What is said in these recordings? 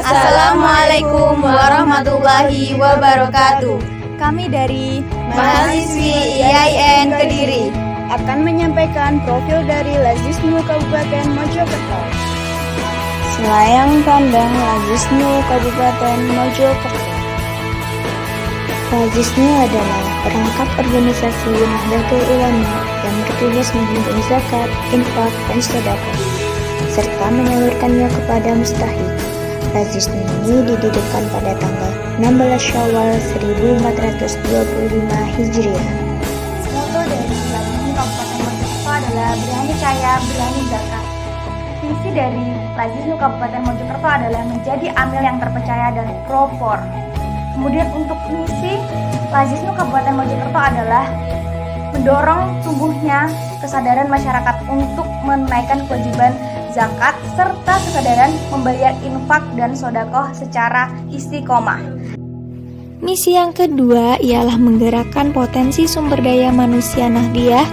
Assalamualaikum warahmatullahi wabarakatuh. Kami dari Mahasiswi IAIN Kediri akan menyampaikan profil dari Lazisnu Kabupaten Mojokerto. Selayang Pandang Lazisnu Kabupaten Mojokerto. Lazisnu adalah perangkat organisasi Nahdlatul Ulama yang bertugas menghimpun zakat, infak, dan sedekah, serta menyalurkannya kepada mustahik. Lazisnu ini didirikan pada tanggal 16 Syawal 1425 Hijriah. Moto dari Lazisnu Kabupaten Mojokerto adalah berani kaya, berani zakat. Visi dari Lazisnu Kabupaten Mojokerto adalah menjadi amil yang terpercaya dan propor. Kemudian untuk misi Lazisnu Kabupaten Mojokerto adalah mendorong tumbuhnya kesadaran masyarakat untuk menunaikan kewajiban zakat serta kesadaran membayar infak dan sedekah secara istiqomah. Misi yang kedua ialah menggerakkan potensi sumber daya manusia Nahdliah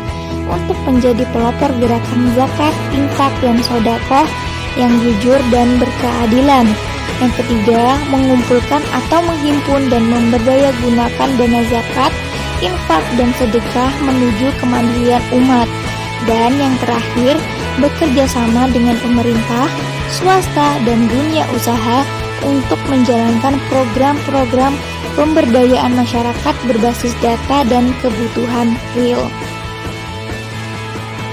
untuk menjadi pelopor gerakan zakat, infak, dan sedekah yang jujur dan berkeadilan. Yang ketiga, mengumpulkan atau menghimpun dan memberdayagunakan dana zakat, infak, dan sedekah menuju kemandirian umat. Dan yang terakhir, bekerja sama dengan pemerintah, swasta, dan dunia usaha untuk menjalankan program-program pemberdayaan masyarakat berbasis data dan kebutuhan real.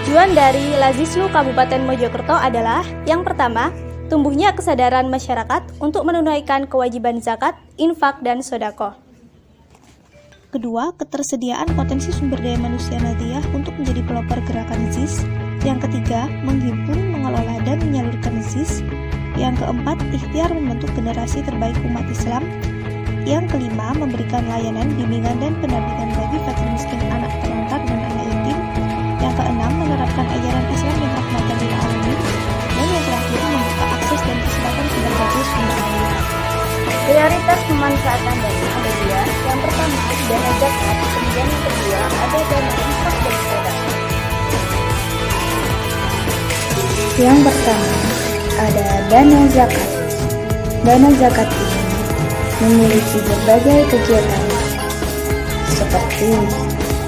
Tujuan dari Lazisnu Kabupaten Mojokerto adalah yang pertama, tumbuhnya kesadaran masyarakat untuk menunaikan kewajiban zakat, infak, dan sedekah. Kedua, ketersediaan potensi sumber daya manusia Nahdliah untuk menjadi pelopor gerakan ZIS. Yang ketiga, menghimpun, mengelola, dan menyalurkan ZIS. Yang keempat, ikhtiar membentuk generasi terbaik umat Islam. Yang kelima, memberikan layanan, bimbingan, dan pendampingan bagi fakir miskin, anak terlantar, dan anak yatim. Yang keenam, menerapkan ajaran Islam yang rahmatan lil alamin. Dan yang terakhir, membuka akses dan kesempatan ke berbagai sumber daya. Prioritas pemanfaatan dana ada dua. Yang pertama, dana zakat. Kemudian yang kedua, ada dana infak dan sedekah. Yang pertama, ada dana zakat. Dana zakat ini memiliki berbagai kegiatan, seperti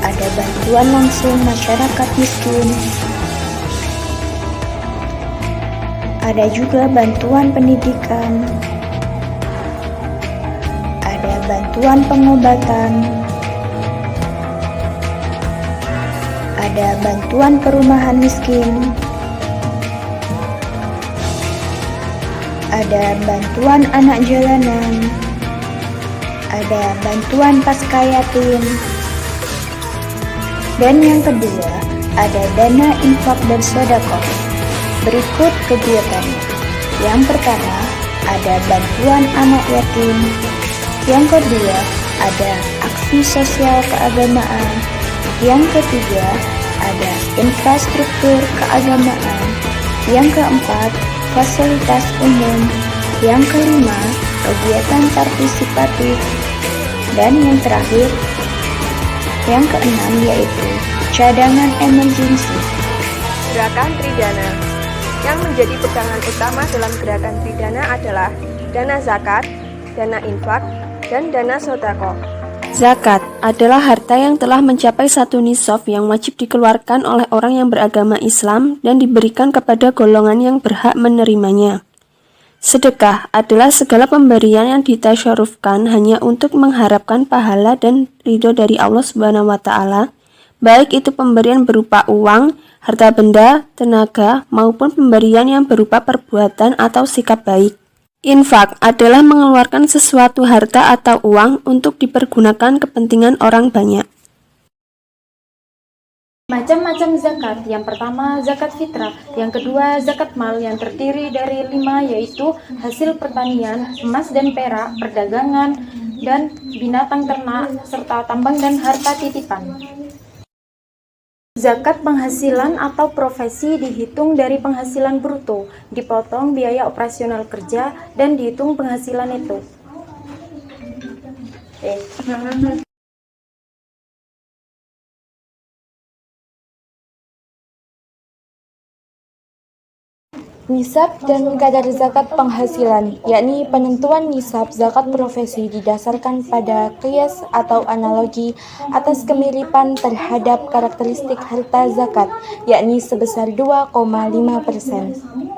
ada bantuan langsung masyarakat miskin, ada juga bantuan pendidikan, ada bantuan pengobatan, ada bantuan perumahan miskin, ada bantuan anak jalanan, ada bantuan pasca yatim, dan yang kedua ada dana infak dan sedekah. Berikut kegiatannya. Yang pertama ada bantuan anak yatim, yang kedua ada aksi sosial keagamaan, yang ketiga ada infrastruktur keagamaan, yang keempat fasilitas umum, yang kelima kegiatan partisipatif, dan yang terakhir yang keenam yaitu cadangan emergensi. Gerakan Tridana. Yang menjadi pegangan utama dalam gerakan Tridana adalah dana zakat, dana infak, dan dana sedekah. Zakat adalah harta yang telah mencapai satu nisab yang wajib dikeluarkan oleh orang yang beragama Islam dan diberikan kepada golongan yang berhak menerimanya. Sedekah adalah segala pemberian yang ditasyarufkan hanya untuk mengharapkan pahala dan ridho dari Allah Subhanahu wa Ta'ala, baik itu pemberian berupa uang, harta benda, tenaga, maupun pemberian yang berupa perbuatan atau sikap baik. Infak adalah mengeluarkan sesuatu harta atau uang untuk dipergunakan kepentingan orang banyak. Macam-macam zakat. Yang pertama, zakat fitrah. Yang kedua, zakat mal yang terdiri dari 5, yaitu hasil pertanian, emas dan perak, perdagangan, dan binatang ternak, serta tambang dan harta titipan. Zakat penghasilan atau profesi dihitung dari penghasilan bruto, dipotong biaya operasional kerja, dan dihitung penghasilan itu. Nisab dan kadar zakat penghasilan, yakni penentuan nisab zakat profesi didasarkan pada qiyas atau analogi atas kemiripan terhadap karakteristik harta zakat, yakni sebesar 2,5%.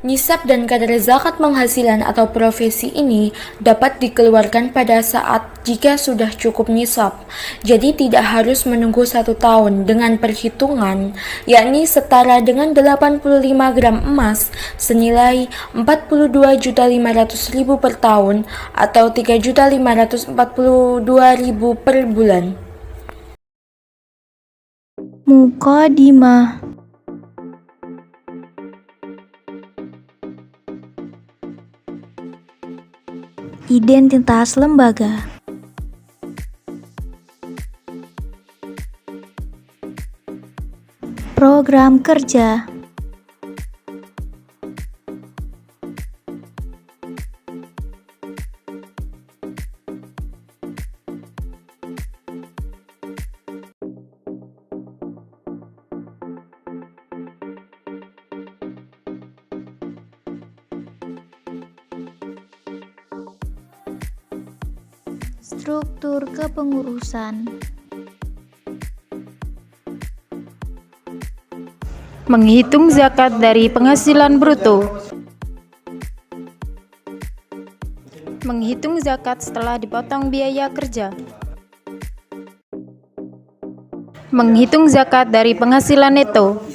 Nisab dan kadar zakat penghasilan atau profesi ini dapat dikeluarkan pada saat jika sudah cukup nisab. Jadi tidak harus menunggu 1 tahun dengan perhitungan, yakni setara dengan 85 gram emas senilai 42.500.000 per tahun atau 3.542.000 per bulan. Muqaddimah. Identitas lembaga. Program kerja. Struktur kepengurusan. Menghitung zakat dari penghasilan bruto. Menghitung zakat setelah dipotong biaya kerja. Menghitung zakat dari penghasilan neto.